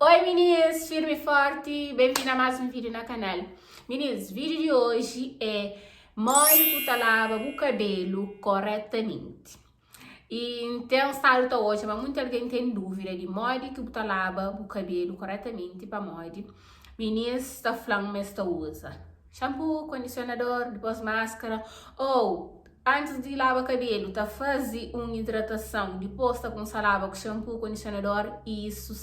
Oi meninas, firme e forte, bem-vindo a mais um vídeo no canal. Meninas, o vídeo de hoje é molhe o lava o cabelo corretamente. E então, salta hoje, mas muita alguém tem dúvida de molhe que você lava o cabelo corretamente para molhe. Meninas, está falando, mas usa shampoo, condicionador, depois máscara ou antes de lavar cabelo, tá fazer uma hidratação, depois tá com lava com shampoo, condicionador, isso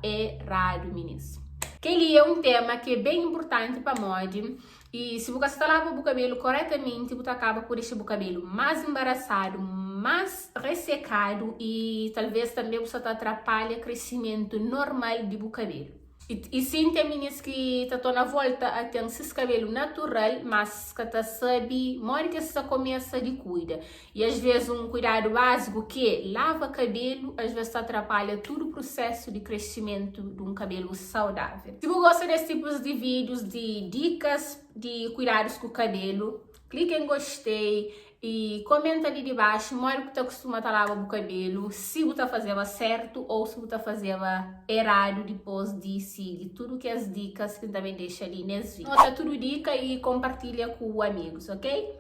é errado, meninas. Aquele é um tema que é bem importante para mod e se você está lavando o cabelo corretamente, você acaba por deixar o cabelo mais embaraçado, mais ressecado e talvez também você atrapalha o crescimento normal do cabelo. E sim, tem meninas que estão na volta a ter esse cabelo natural, mas que tá sabe, mora que você começa de cuida. E às vezes um cuidado básico que lava cabelo, às vezes atrapalha todo o processo de crescimento de um cabelo saudável. Se você gosta desse tipo de vídeos, de dicas de cuidados com o cabelo, clique em gostei. E comenta ali de baixo, mora que você costuma lavar o cabelo, se você fazia certo ou se você fazia errado depois de seguir tudo que as dicas que também deixa ali nesse vídeo. Nota tudo dica e compartilha com amigos, ok?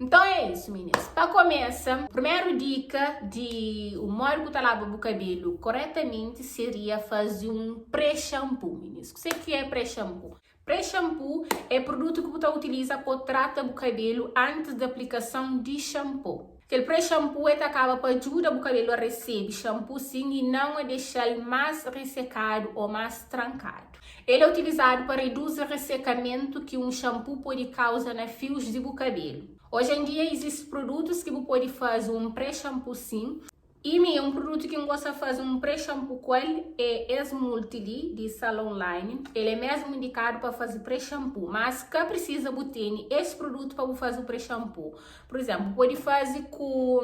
Então é isso, meninas. Para começar, a primeira dica de o modo que lava o cabelo corretamente seria fazer um pré-shampoo, meninas. O que é pré-shampoo? Pré-shampoo é produto que você utiliza para tratar o cabelo antes da aplicação de shampoo. Aquele pré-shampoo acaba para ajudar o cabelo a receber shampoo sim e não a deixar mais ressecado ou mais trancado. Ele é utilizado para reduzir o ressecamento que um shampoo pode causar nos fios do cabelo. Hoje em dia existem produtos que você pode fazer um pré-shampoo sim. E um produto que eu gosto de fazer um pré-shampoo com ele é Esmultili de Salon Online. Ele é mesmo indicado para fazer pré-shampoo, mas que precisa ter esse produto para fazer o pré-shampoo. Por exemplo, pode fazer com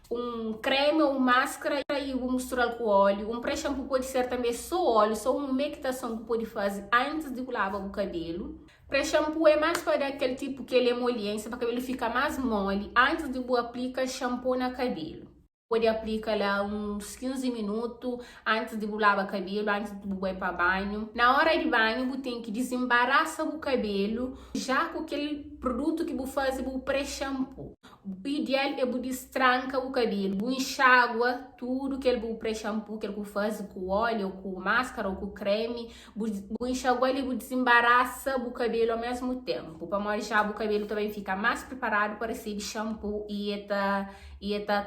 um creme ou máscara e vou misturar com óleo. Um pré-shampoo pode ser também só óleo, só uma umectação que pode fazer antes de lavar o cabelo. Pré-shampoo é mais para aquele tipo que ele é molhência, para o cabelo ficar mais mole antes de você aplicar shampoo no cabelo. Pode aplicar lá uns 15 minutos antes de lavar o cabelo, antes de ir para banho. Na hora de banho, você tem que desembaraçar o cabelo já com aquele produto que você faz o pré-shampoo. O ideal é você destranca o cabelo, você enxágua tudo que ele pré-shampoo que ele faz com óleo, com máscara ou com creme. Você enxágua e você desembaraça o cabelo ao mesmo tempo. Para molhar o cabelo também fica mais preparado para receber shampoo e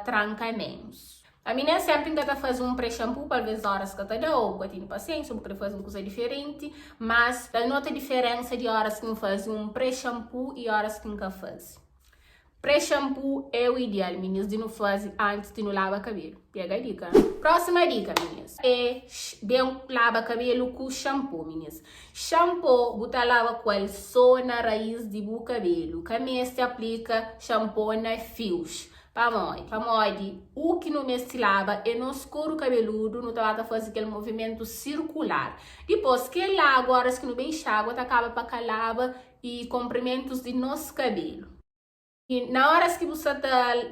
tranca menos. A minha sempre tenta fazer um pré-shampoo para ver as horas que eu dou, porque eu tenho paciência, porque fazer uma coisa diferente, mas eu noto a diferença de horas que eu faço um pré-shampoo e horas que eu faço. Pré-shampoo é o ideal, meninas, de não fazer antes de não lavar cabelo. Pega a dica. Próxima dica, meninas, é bem lavar cabelo com shampoo, meninas. Shampoo, você lava com ele só na raiz do cabelo. Também se aplica shampoo nas fios. Para mod, o que não se lava é no couro cabeludo, não tá fazer aquele movimento circular. Depois que ele lava, agora que não bem água, acaba para calava e comprimentos de nosso cabelo. E na hora que você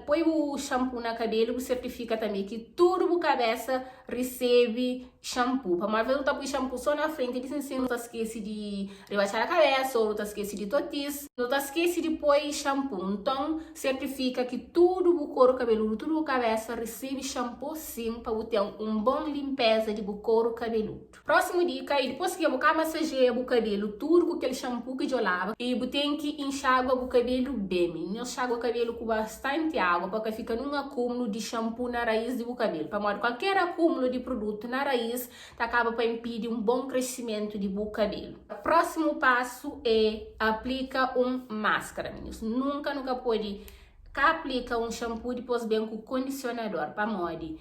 põe o shampoo na cabelo, você certifica também que tudo a cabeça recebe shampoo. Para uma vez você põe shampoo só na frente, eles ensinam, não tá esquece de rebaixar a cabeça, ou não tá esquece de totis, não tá esquece de pôr shampoo. Então, certifica que tudo o couro cabeludo, tudo a cabeça recebe shampoo sim, para ter uma boa limpeza de couro cabeludo. Próximo dica, e depois que você massageia o cabelo, tudo com aquele shampoo que eu lavo, e você tem que enxágua o cabelo bem, enxágua o cabelo com bastante água, porque fica num acúmulo de shampoo na raiz do cabelo. Para qualquer acúmulo de produto na raiz, acaba para impedir um bom crescimento do cabelo. O próximo passo é aplicar uma máscara, meninos. Nunca pode aplicar um shampoo depois bem com condicionador, para mod.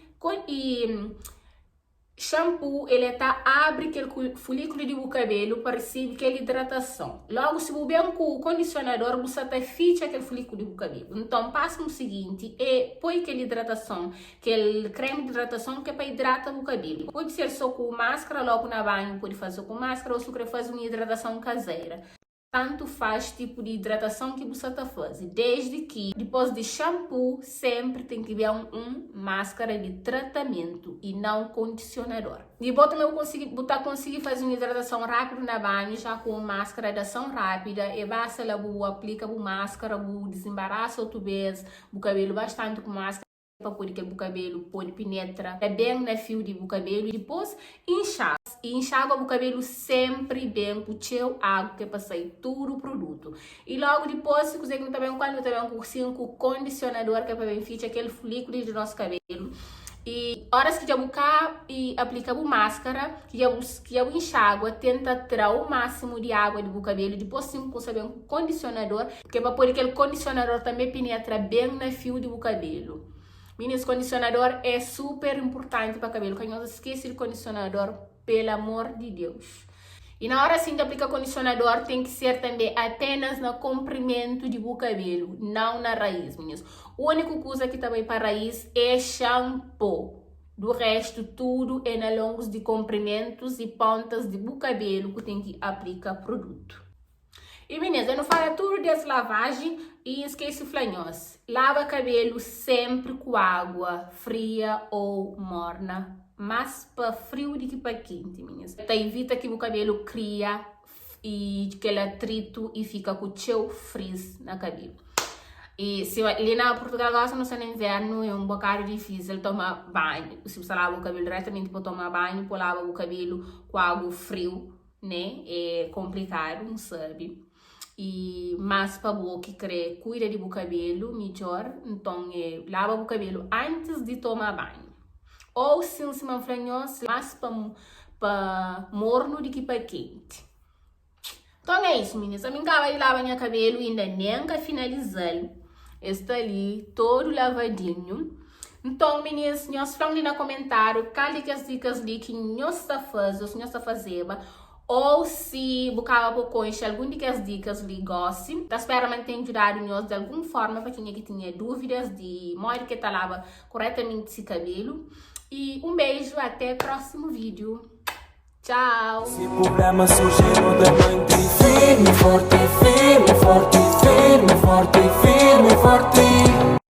Shampoo, ele abre aquele folículo do cabelo para receber aquela hidratação. Logo, se você bem com o condicionador, você fixa aquele folículo do cabelo. Então, passo o seguinte, põe aquela hidratação, aquele creme de hidratação que é para hidratar o cabelo. Pode ser só com máscara, logo na banho, pode fazer com máscara, ou se você quer fazer uma hidratação caseira. tanto faz tipo de hidratação que você está fazendo, desde que depois de shampoo sempre tem que ver máscara de tratamento e não condicionador. E bom também eu consegui fazer uma hidratação rápida na banho já com máscara de ação rápida e basta lá aplica a máscara, desembaraça o vez o cabelo bastante com máscara para poder que o cabelo pode penetrar bem no fio de cabelo e depois enxágua o cabelo sempre bem com teu água que é para sair todo o produto e logo depois se quiser também com condicionador que é para benefício aquele folículo do nosso cabelo e horas que já buscar e aplicar a máscara que já enxágua tenta tirar o máximo de água do cabelo depois sim com saber um condicionador que é para poder que aquele condicionador também penetra bem no fio do cabelo. Meninas, condicionador é super importante para cabelo. Quem não esquece de condicionador, pelo amor de Deus. E na hora assim de aplicar condicionador, tem que ser também apenas no comprimento de cabelo, não na raiz, meninas. A única coisa que também para raiz é shampoo. Do resto, tudo é na longos de comprimentos e pontas de cabelo que tem que aplicar produto. E meninas, eu não falo tudo dessa lavagem e esquece flanhos. Lava cabelo sempre com água fria ou morna, mas para frio do que para quente, meninas. Evita que o cabelo cria e aquele atrito e fica com o seu frizz na cabelo. E se ali na Portugal gosta no inverno é um bocado difícil tomar banho. Se você lava o cabelo diretamente para tomar banho, para lavar o cabelo com água frio, né? É complicado, não sabe? Mas para boa que quer cuida do cabelo melhor, então lava o cabelo antes de tomar banho. Ou se não flanhoso, mais para morno do que para quente. Então é isso, meninas. A minha acaba de lavar meu cabelo e ainda nem finalizar. Está ali todo lavadinho. Então, meninas, nós falamos no comentário quais que as dicas ali que nós está fazendo. Ou se buscava por conhecer alguma das dicas lhe goste, da espera manter ajudado nós de alguma forma para quem tinha dúvidas de modo que lava corretamente esse cabelo. E um beijo, até o próximo vídeo. Tchau! Esse problema surgiu da mente firme, forte, firme, forte, firme, forte, firme, forte.